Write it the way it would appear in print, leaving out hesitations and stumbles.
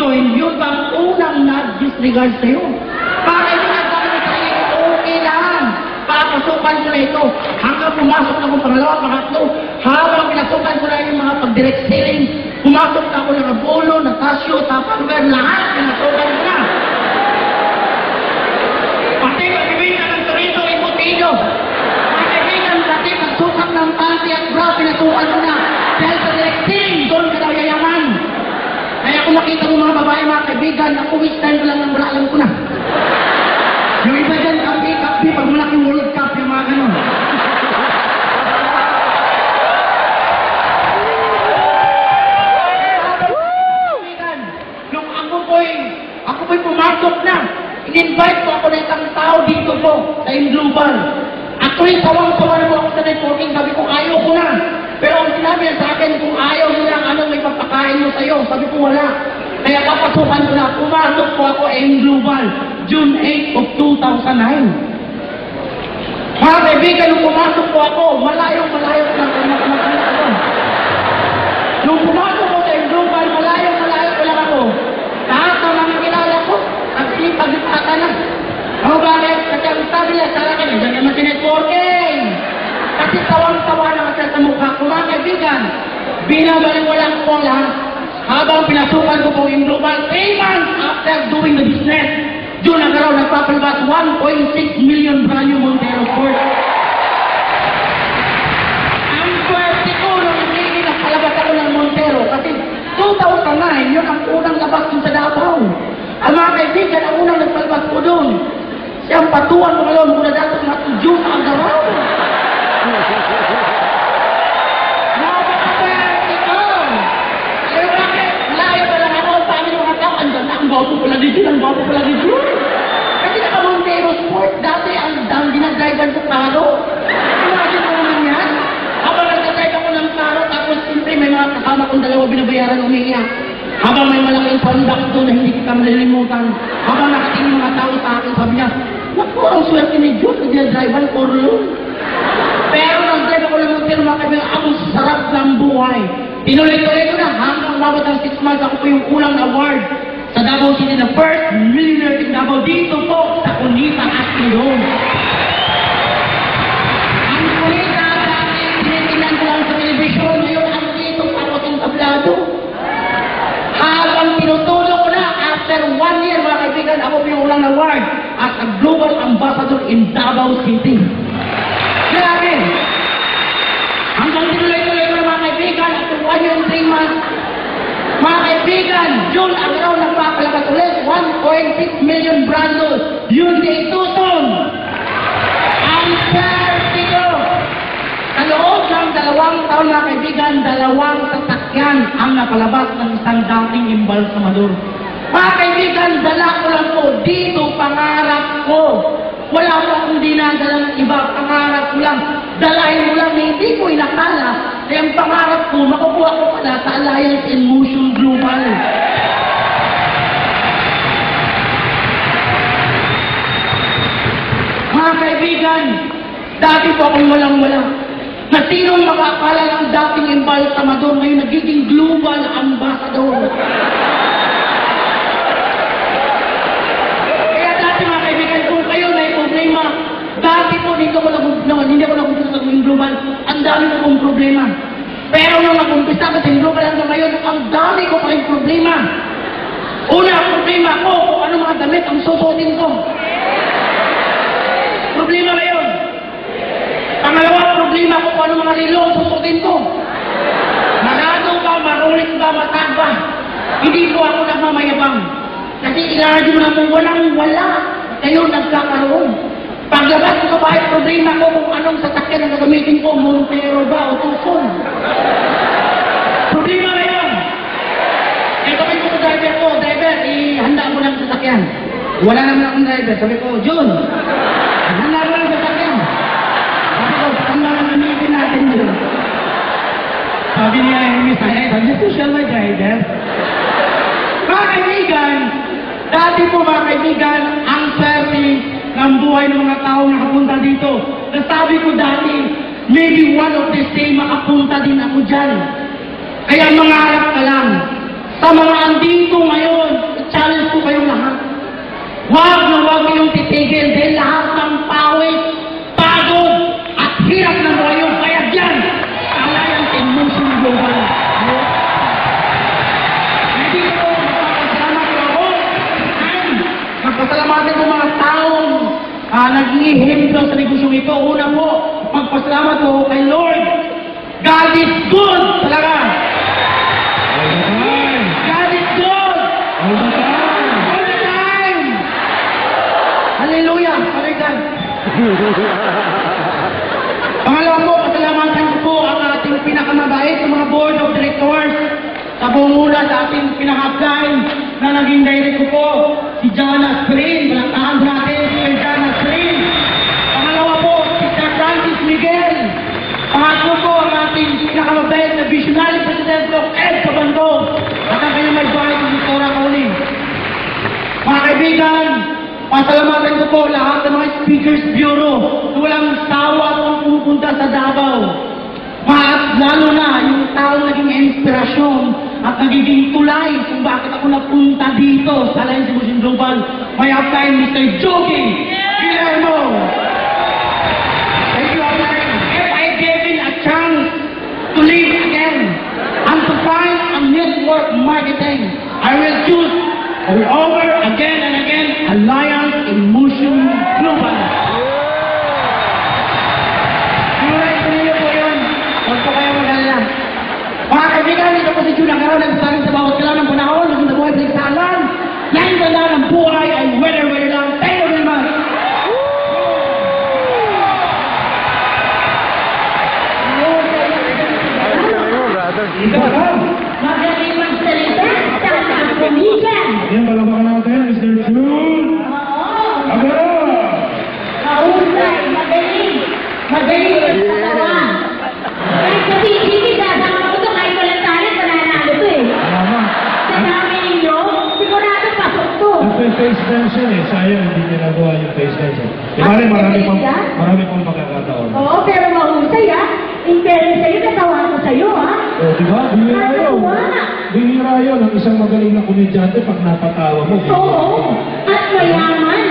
mag-join, yun ba ang unang nag-disregard sa'yo? Para hindi nagsabi na sa'yo, okay lang. Papasukan ko na ito. Hanggang pumasok na akong pangalawa, pangatlo. Habang pinasukan ko na yung mga pag-direct selling, pumasok na ako ng Apollo, Natasio, Tapalver, lahat pinasukan ko na. Pati pag-ibigyan ng Torito, Iputino. Pag-ibigyan pati pagsukat ng panty at bra, pinasukan ko na. Dahil sa direct selling, doon ka daw yayaman. Kaya kung nakita mo mga babae, mga kaibigan, na kuwis time ko lang ng bra, alam ko na. Yung iba dyan, kapi, pag malaking World Cup, yung mga ganun. Nung ako po'y pumasok na, in-invite ko ako na isang tao dito po, sa Global. Actually, sawang-sawa na po ako sa networking, sabi ko, ayaw ko na. Pero ang sinabi niya sa akin, kung ayaw mo lang, anong may papakain mo sa'yo? Sabi ko, wala. Kaya papasukan ko na, pumasok po ako Global, June 8 of 2009. Mga kaibigan, nung pumasok po ako, malayo-malayo ko lang ako. Nung pumasok ko sa Global, malayo-malayo ko lang ako. Lahat ng mga kilala ko, nagsipag-ipata na. Ano bakit? Kasi ang sabi niya sa akin, dyan naman si networking. Kasi tawang-tawa na kasi sa mukha ko. Mga kaibigan, binabaliwalan ko lahat. Habang pinasukan ko po yung Global, 3 months after doing the business, doon nagkaroon nagpapalabas 1.6 million brand new Montero Sport. Ang swerte ko nung hindi nagpalabas ako ng Montero kasi 2009, yun ang unang labas dun sa Davao. Ang mga kaibigan, ang unang nagpalabas ko doon. Siyang patuan ko ngayon muna dito mga June ang Davao. Bago pala dito, ang bago pala dito. Kasi naka-Montero Sport, dati ang dinadrivean ko karo. Imagine mo naman yan. Habang nagdadrive ako ng karo, tapos siyempre may mga kasama kong dalawa binabayaran umiiyak. Habang may malaking conduct doon na hindi kita malilimutan. Habang nakatingin mga tao sa akin, sabi niya, naku, ang swerte ni Diyos, dinadrivean ko rin. Pero nag-drive ako ng Montero, mga kaibigan, ang sarap ng buhay. Tinuloy-tuloy ko na, hanggang umabot ng 6 months, ako po yung ulang award sa Davao City, the first millionaire in Davao, dito po sa Kunita at Leon. Ang Kunita dati, tinitingnan ko lang sa telebisyon, ngayon ang dito tapos yung tablado. Habang tinutulong ko na, after 1 year, mga kaibigan, ako po yung ulang award as a global ambassador in Davao City. Grabe! Hanggang tinuloy-tuloy ko na, mga kaibigan, after 1 year and 3 months, mga kaibigan, June ang araw nagpapalabas ulit, 1.6 million brandos. Yun di ituton. Ang swerte ko. Sa loob napalabas ng isang dating embalsamador. Mga kaibigan, dala ko lang po dito, pangarap ko. Wala po akong dinadala ng iba, pangarap ko lang. Dalahin mo lang, hindi ko inakala. Kaya ang pangarap ko, makukuha ko pala sa Alliance in Motion Global. Mga kaibigan, dati po akong walang-wala. Na sinong makakala ng dating embalsamador ngayon nagiging global ambassador. Kaya dati mga kaibigan, kung kayo may problema, dati po hindi ako nagumpisa sa global, ang dami ko pong problema. Pero nung nagumpisa ko sa global hanggang ngayon, ang dami ko pa rin problema. Una, problema ko kung ano mga damit ang susutin ko. Problema ba yun? Pangalawa, problema ko kung ano mga relo ang susutin ko. Marado ba, marulit ba, matag ba? Hindi po ako nagmamayabang. Kasi ilarado na po walang-wala. Kayo nagkakaroon. Paglabas ko sa bahay, problema ko kung anong sasakyan ang gagamitin ko, Montero ba o Tucson. Problema ba yun? Eh, sabi ko sa driver ko, driver, ihanda mo lang sasakyan. Wala naman akong driver. Sabi ko, Jun, handa mo lang sasakyan. Sabi ko, handa lang gamitin natin yun. Sabi niya, sabi ko, shall my driver? Mga kaibigan, dati po mga kaibigan, ang swerte ng buhay ng mga tao na nakapunta dito. Nasabi ko dati, maybe one of this day makapunta din ako dyan. Kaya mangarap ka lang. Sa mga andito ngayon, challenge ko kayong lahat. Huwag na huwag kayong titigil dahil lahat ng pawis, pagod, at hirap ng buhay kaya dyan, Alliance in Motion Global. Hindi ko magpapasalamat ko ako. Magpasalamat ko mga taong nag-ihimdo sa negosyong ito. Una po, magpasalamat ko kay Lord. God is good talaga. God is good. All the time. Hallelujah. Hallelujah. Pangalawa po, pasalamatan ko po ang ating pinakamabait sa mga board of directors sa bumula sa ating pinaka-upline na naging direct ko po, si Jana Spring. Palakpakan natin si Jana Spring. Pangalawa po, si Sir Francis Miguel. Pangatlo po ang ating pinakamabait na visionary president of Ed Cabandog at ang kanyang may bahay ng Victoria Kauling. Mga kaibigan, pasalamatan ko po lahat ng mga speakers bureau na walang sawa kung pupunta sa Davao. At lalo na yung taong naging inspirasyon at nagiging tulay kung bakit ako napunta dito sa Alliance in Motion Global. May upline, Mr. Joking Guillermo. Thank you, upline. If I given a chance to live again and to find a network marketing, I will choose over again and again Alliance in Motion Global. Mga kaibigan, ito po si Jun Agaro, nagsasabi sa bawat kailangan ng panahon, naging nabuhay pinagsalan, yan tanda ng buhay ay weather lang. Thank you very much. Magaling magsalita sa kapamigan. Yan, palabakan natin, Mr. Jun Agaro. Mahusay, magaling. Magaling magsasawa. Kahit kasi hindi sasama ko ito, kahit walang talent, pananalo ito eh. Sa dami ninyo, sigurado pasok to. Yung face dance yun eh, sayang hindi niya nagawa yung face dance eh. Di ba rin, marami pang pagkakataon. Oo, pero mahusay ah. In fairness sa'yo, natawa ko sa'yo ah. O, di ba? Bihira yun. Ang isang magaling na komedyante pag napatawa mo. Oo, at mayaman.